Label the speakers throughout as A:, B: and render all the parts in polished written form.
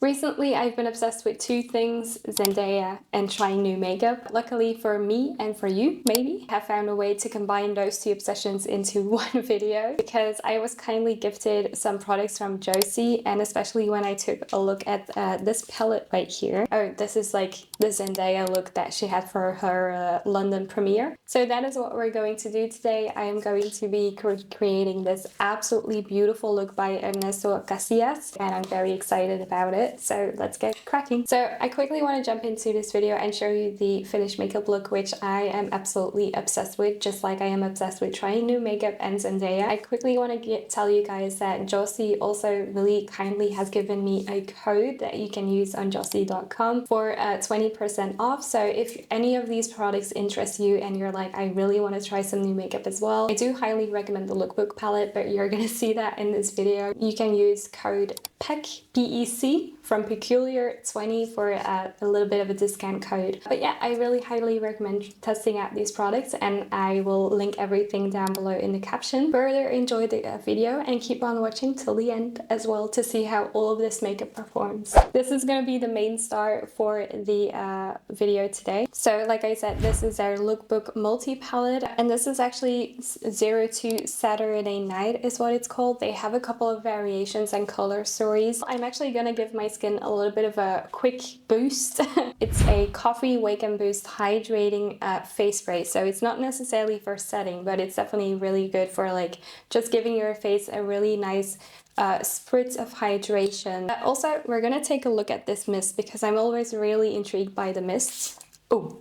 A: Recently, I've been obsessed with two things, Zendaya and trying new makeup. Luckily for me and for you, maybe, I have found a way to combine those two obsessions into one video because I was kindly gifted some products from Joocyee, and especially when I took a look at this palette right here. Oh, this is like the Zendaya look that she had for her London premiere. So that is what we're going to do today. I am going to be creating this absolutely beautiful look by Ernesto Casillas, and I'm very excited about it. So let's get cracking. So I quickly want to jump into this video and show you the finished makeup look, which I am absolutely obsessed with, just like I am obsessed with trying new makeup and Zendaya. I quickly want to tell you guys that Joocyee also really kindly has given me a code that you can use on joocyee.com for 20% off. So if any of these products interest you and you're like, I really want to try some new makeup as well, I do highly recommend the Lookbook palette, but you're gonna see that in this video. You can use code PEC, P-E-C, from Peculiar20 for a little bit of a discount code. But yeah, I really highly recommend testing out these products, and I will link everything down below in the caption. Further enjoy the video and keep on watching till the end as well to see how all of this makeup performs. This is going to be the main star for the video today. So like I said, this is our Lookbook multi-palette, and this is actually 02 Saturday Night is what it's called. They have a couple of variations and color stories. I'm actually going to give my skin a little bit of a quick boost. It's a Coffee Wake and Boost hydrating face spray, so it's not necessarily for setting, but it's definitely really good for like just giving your face a really nice spritz of hydration. Also, we're gonna take a look at this mist because I'm always really intrigued by the mists. Oh,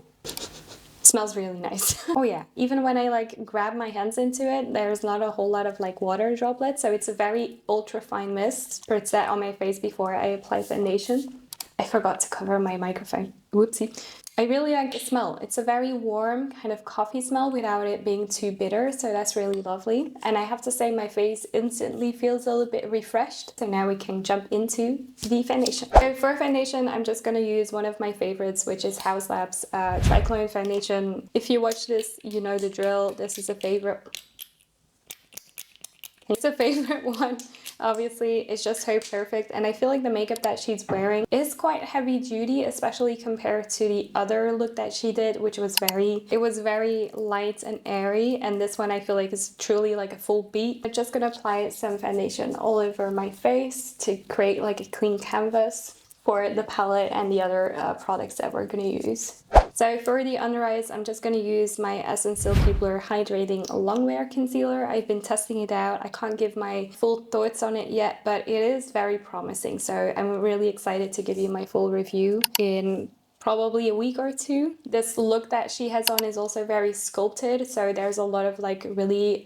A: smells really nice. Oh yeah, even when I like grab my hands into it, there's not a whole lot of like water droplets, so it's a very ultra fine mist. Spritz that on my face before I apply foundation. I forgot to cover my microphone. Whoopsie. I really like the smell. It's a very warm kind of coffee smell without it being too bitter, so that's really lovely. And I have to say my face instantly feels a little bit refreshed. So now we can jump into the foundation. So for foundation, I'm just going to use one of my favorites, which is Haus Labs Triclone foundation. If you watch this, you know the drill. This is a favorite. It's a favorite one. Obviously, it's just so perfect, and I feel like the makeup that she's wearing is quite heavy duty, especially compared to the other look that she did, which was very light and airy, and this one I feel like is truly like a full beat. I'm just gonna apply some foundation all over my face to create like a clean canvas for the palette and the other products that we're going to use. So for the under eyes, I'm just going to use my Essence Silky Blur Hydrating Longwear Concealer. I've been testing it out. I can't give my full thoughts on it yet, but it is very promising. So I'm really excited to give you my full review in probably a week or two. This look that she has on is also very sculpted, so there's a lot of like really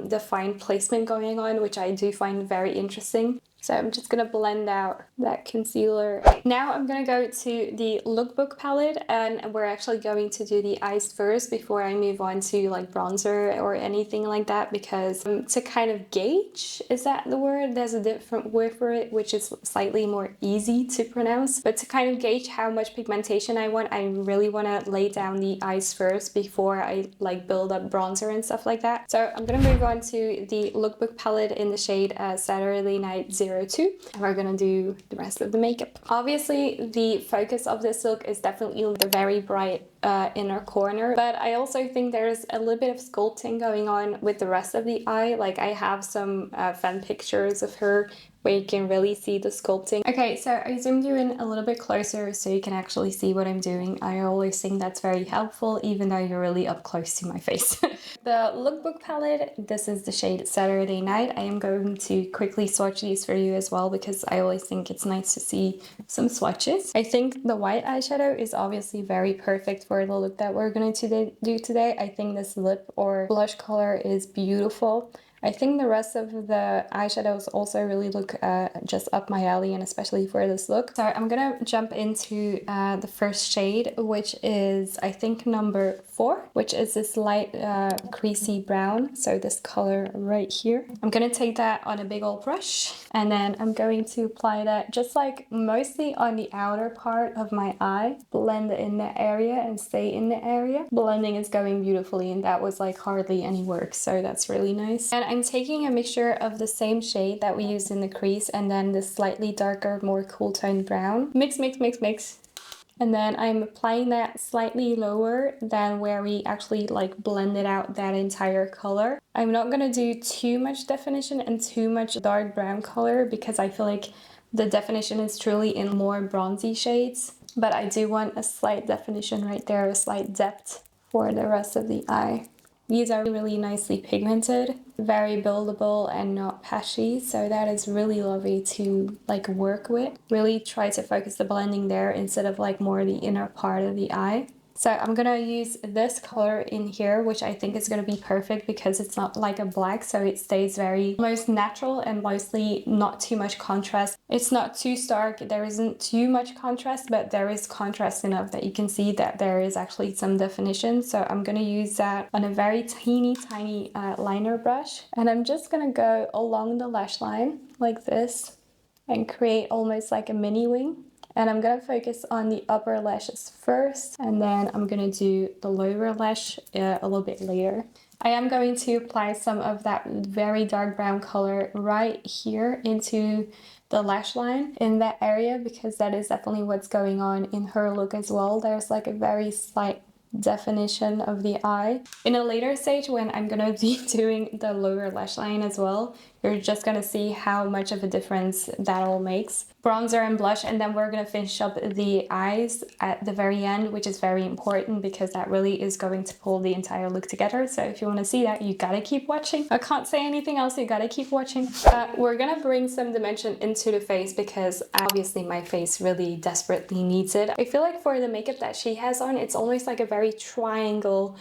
A: defined placement going on, which I do find very interesting. So I'm just gonna blend out that concealer. Now I'm gonna go to the Lookbook palette, and we're actually going to do the eyes first before I move on to like bronzer or anything like that, because to kind of gauge, is that the word? There's a different word for it, which is slightly more easy to pronounce. But to kind of gauge how much pigmentation I want, I really wanna lay down the eyes first before I like build up bronzer and stuff like that. So I'm gonna move on to the Lookbook palette in the shade Saturday Night 02, and we're gonna do the rest of the makeup. Obviously, the focus of this look is definitely the very bright inner corner, but I also think there's a little bit of sculpting going on with the rest of the eye. Like I have some fan pictures of her where you can really see the sculpting. Okay, so I zoomed you in a little bit closer so you can actually see what I'm doing. I always think that's very helpful, even though you're really up close to my face. The Lookbook palette, this is the shade Saturday Night. I am going to quickly swatch these for you as well, because I always think it's nice to see some swatches. I think the white eyeshadow is obviously very perfect for the look that we're going to do today. I think this lip or blush color is beautiful. I think the rest of the eyeshadows also really look just up my alley, and especially for this look. So I'm gonna jump into the first shade, which is I think number 4, which is this light creasy brown. So this color right here. I'm gonna take that on a big old brush, and then I'm going to apply that just like mostly on the outer part of my eye. Blend in the area and stay in the area. Blending is going beautifully, and that was like hardly any work, so that's really nice. And I'm taking a mixture of the same shade that we used in the crease and then the slightly darker, more cool toned brown. Mix, mix, mix, mix. And then I'm applying that slightly lower than where we actually like blended out that entire color. I'm not gonna do too much definition and too much dark brown color because I feel like the definition is truly in more bronzy shades. But I do want a slight definition right there, a slight depth for the rest of the eye. These are really nicely pigmented, very buildable and not patchy, so that is really lovely to like work with. Really try to focus the blending there instead of like more the inner part of the eye. So I'm gonna use this color in here, which I think is gonna be perfect because it's not like a black, so it stays very almost natural and mostly not too much contrast. It's not too stark, there isn't too much contrast, but there is contrast enough that you can see that there is actually some definition. So I'm gonna use that on a very teeny tiny liner brush. And I'm just gonna go along the lash line like this and create almost like a mini wing. And I'm gonna focus on the upper lashes first, and then I'm gonna do the lower lash a little bit later. I am going to apply some of that very dark brown color right here into the lash line in that area because that is definitely what's going on in her look as well. There's like a very slight definition of the eye. In a later stage when I'm gonna be doing the lower lash line as well, you're just gonna see how much of a difference that all makes. Bronzer and blush, and then we're gonna finish up the eyes at the very end, which is very important because that really is going to pull the entire look together. So if you want to see that, you gotta keep watching. I can't say anything else, you gotta keep watching. We're gonna bring some dimension into the face because obviously my face really desperately needs it. I feel like for the makeup that she has on, it's almost like a very triangle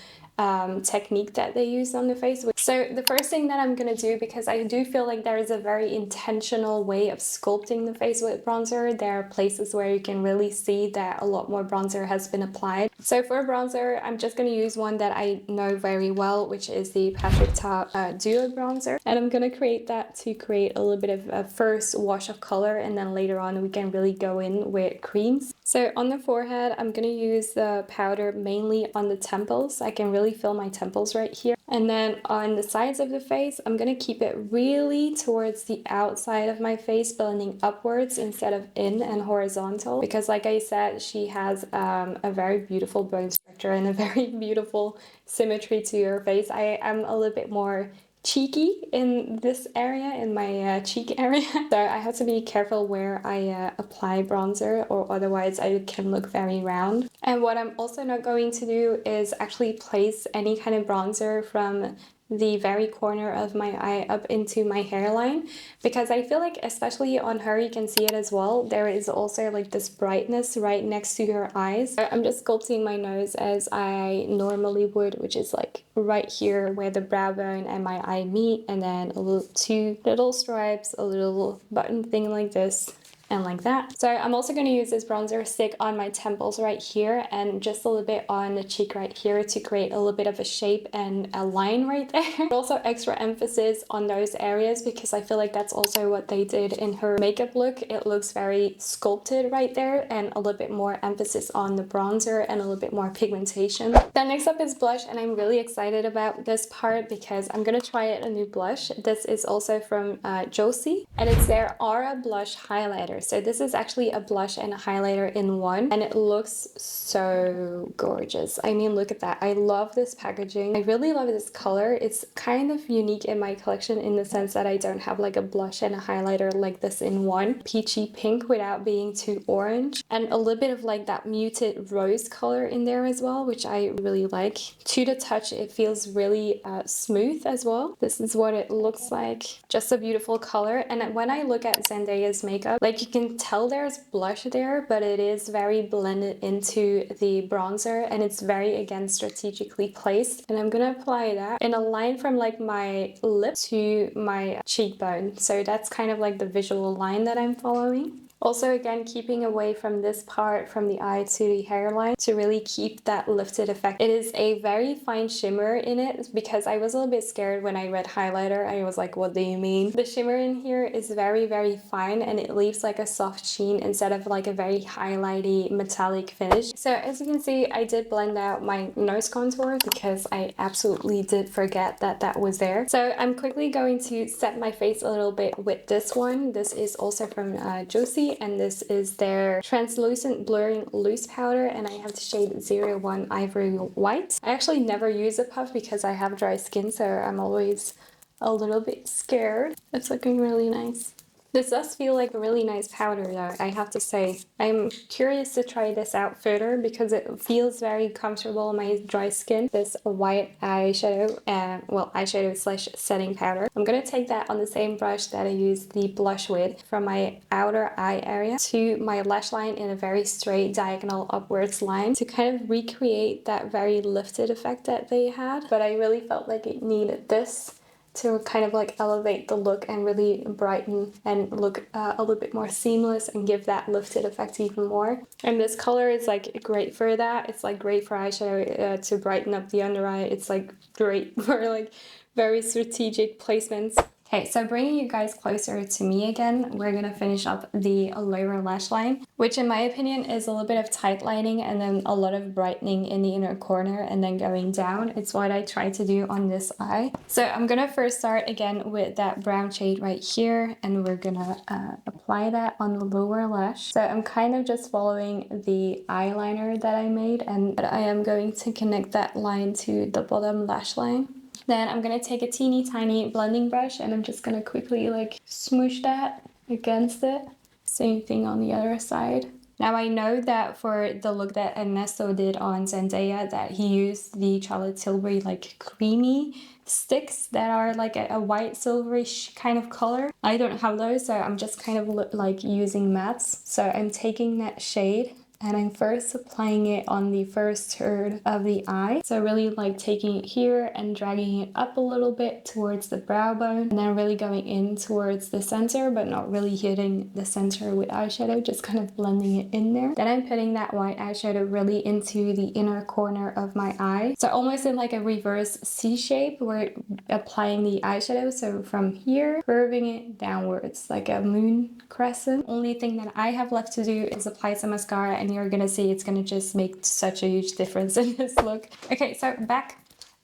A: technique that they use on the face. So the first thing that I'm gonna do, because I do feel like there is a very intentional way of sculpting the face with bronzer, there are places where you can really see that a lot more bronzer has been applied. So for bronzer, I'm just gonna use one that I know very well, which is the Patrick Ta Duo bronzer. And I'm gonna create that to create a little bit of a first wash of color, and then later on we can really go in with creams. So on the forehead, I'm gonna use the powder mainly on the temples. I can really feel my temples right here. And then on the sides of the face, I'm gonna keep it really towards the outside of my face, blending upwards instead of in and horizontal. Because like I said, she has a very beautiful bone structure and a very beautiful symmetry to her face. I am a little bit more cheeky in this area, in my cheek area. So I have to be careful where I apply bronzer, or otherwise I can look very round. And what I'm also not going to do is actually place any kind of bronzer from the very corner of my eye up into my hairline, because I feel like especially on her, you can see it as well, there is also like this brightness right next to her eyes. I'm just sculpting my nose as I normally would, which is like right here where the brow bone and my eye meet, and then two little stripes, a little button thing like this, and like that. So I'm also going to use this bronzer stick on my temples right here and just a little bit on the cheek right here to create a little bit of a shape and a line right there. But also extra emphasis on those areas because I feel like that's also what they did in her makeup look. It looks very sculpted right there, and a little bit more emphasis on the bronzer and a little bit more pigmentation. Then next up is blush, and I'm really excited about this part because I'm going to try out a new blush. This is also from Joocyee, and it's their Aura blush highlighter. So this is actually a blush and a highlighter in one, and it looks so gorgeous. I mean, look at that. I love this packaging. I really love this color. It's kind of unique in my collection in the sense that I don't have like a blush and a highlighter like this in one. Peachy pink without being too orange, and a little bit of like that muted rose color in there as well, which I really like. To the touch, it feels really smooth as well. This is what it looks like. Just a beautiful color. And when I look at Zendaya's makeup, like you can tell there's blush there, but it is very blended into the bronzer, and it's very, again, strategically placed. And I'm gonna apply that in a line from like my lip to my cheekbone. So that's kind of like the visual line that I'm following. Also, again, keeping away from this part from the eye to the hairline to really keep that lifted effect. It is a very fine shimmer in it because I was a little bit scared when I read highlighter. I was like, what do you mean? The shimmer in here is very, very fine and it leaves like a soft sheen instead of like a very highlighty metallic finish. So as you can see, I did blend out my nose contour because I absolutely did forget that that was there. So I'm quickly going to set my face a little bit with this one. This is also from Joocyee, and this is their translucent blurring loose powder, and I have the shade 01 Ivory White. I actually never use a puff because I have dry skin, so I'm always a little bit scared. It's looking really nice. This does feel like a really nice powder though, I have to say. I'm curious to try this out further because it feels very comfortable on my dry skin. This white eyeshadow, well, eyeshadow slash setting powder. I'm gonna take that on the same brush that I used the blush with from my outer eye area to my lash line in a very straight diagonal upwards line to kind of recreate that very lifted effect that they had. But I really felt like it needed this to kind of like elevate the look and really brighten and look a little bit more seamless and give that lifted effect even more. And this color is like great for that. It's like great for eyeshadow to brighten up the under eye. It's like great for like very strategic placements. Okay, so bringing you guys closer to me again, we're gonna finish up the lower lash line, which in my opinion is a little bit of tight lining and then a lot of brightening in the inner corner and then going down. It's what I try to do on this eye. So I'm gonna first start again with that brown shade right here, and we're gonna apply that on the lower lash. So I'm kind of just following the eyeliner that I made, and I am going to connect that line to the bottom lash line. Then I'm going to take a teeny tiny blending brush and I'm just going to quickly like smoosh that against it. Same thing on the other side. Now I know that for the look that Ernesto did on Zendaya, that he used the Charlotte Tilbury like creamy sticks that are like a white silverish kind of color. I don't have those, so I'm just kind of like using mattes. So I'm taking that shade and I'm first applying it on the first third of the eye. So really like taking it here and dragging it up a little bit towards the brow bone, and then really going in towards the center, but not really hitting the center with eyeshadow, just kind of blending it in there. Then I'm putting that white eyeshadow really into the inner corner of my eye. So almost in like a reverse C shape, we're applying the eyeshadow. So from here, curving it downwards like a moon crescent. Only thing that I have left to do is apply some mascara, and you're gonna see it's gonna just make such a huge difference in this look. Okay, so back.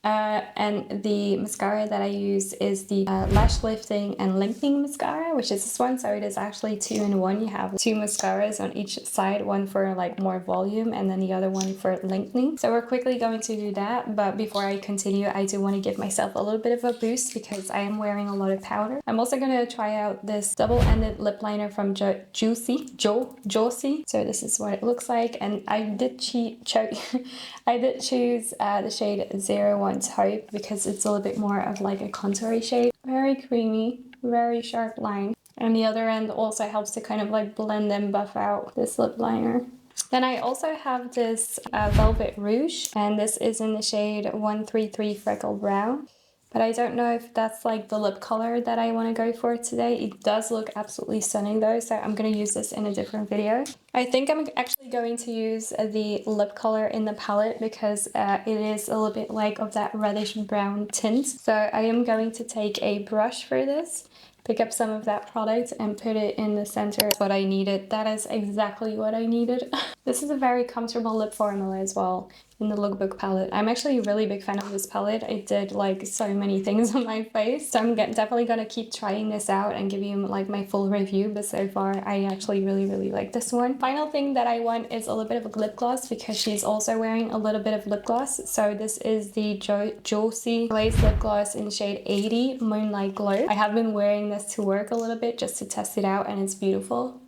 A: And the mascara that I use is the lash lifting and lengthening mascara, which is this one. So it is actually 2-in-1. You have 2 mascaras on each side, one for like more volume and then the other one for lengthening. So we're quickly going to do that, but before I continue, I do want to give myself a little bit of a boost because I am wearing a lot of powder. I'm also going to try out this double-ended lip liner from Joocyee. So this is what it looks like, and I did choose the shade 01 Taupe because it's a little bit more of like a contoury shade. Very creamy, very sharp line. And the other end also helps to kind of like blend and buff out this lip liner. Then I also have this Velvet Rouge, and this is in the shade 133 Freckle Brown. But I don't know if that's like the lip color that I want to go for today. It does look absolutely stunning though, so I'm going to use this in a different video. I think I'm actually going to use the lip color in the palette because it is a little bit like of that reddish brown tint. So I am going to take a brush for this, pick up some of that product and put it in the center. That's what I needed. That is exactly what I needed. This is a very comfortable lip formula as well in the Lookbook palette. I'm actually a really big fan of this palette. It did like so many things on my face. So I'm definitely gonna keep trying this out and give you like my full review, but so far I actually really like this one. Final thing that I want is a little bit of a lip gloss because she's also wearing a little bit of lip gloss. So this is the Joocyee Glaze Lip Gloss in shade 80 Moonlight Glow. I have been wearing this to work a little bit just to test it out, and it's beautiful.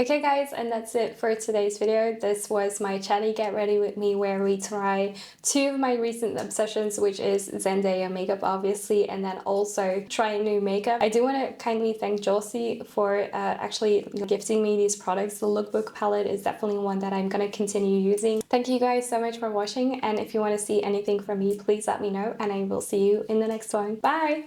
A: Okay guys, and that's it for today's video. This was my chatty get ready with me where we try 2 of my recent obsessions, which is Zendaya makeup obviously, and then also trying new makeup. I do want to kindly thank Joocyee for actually gifting me these products. The Lookbook palette is definitely one that I'm going to continue using. Thank you guys so much for watching, and if you want to see anything from me, please let me know, and I will see you in the next one. Bye!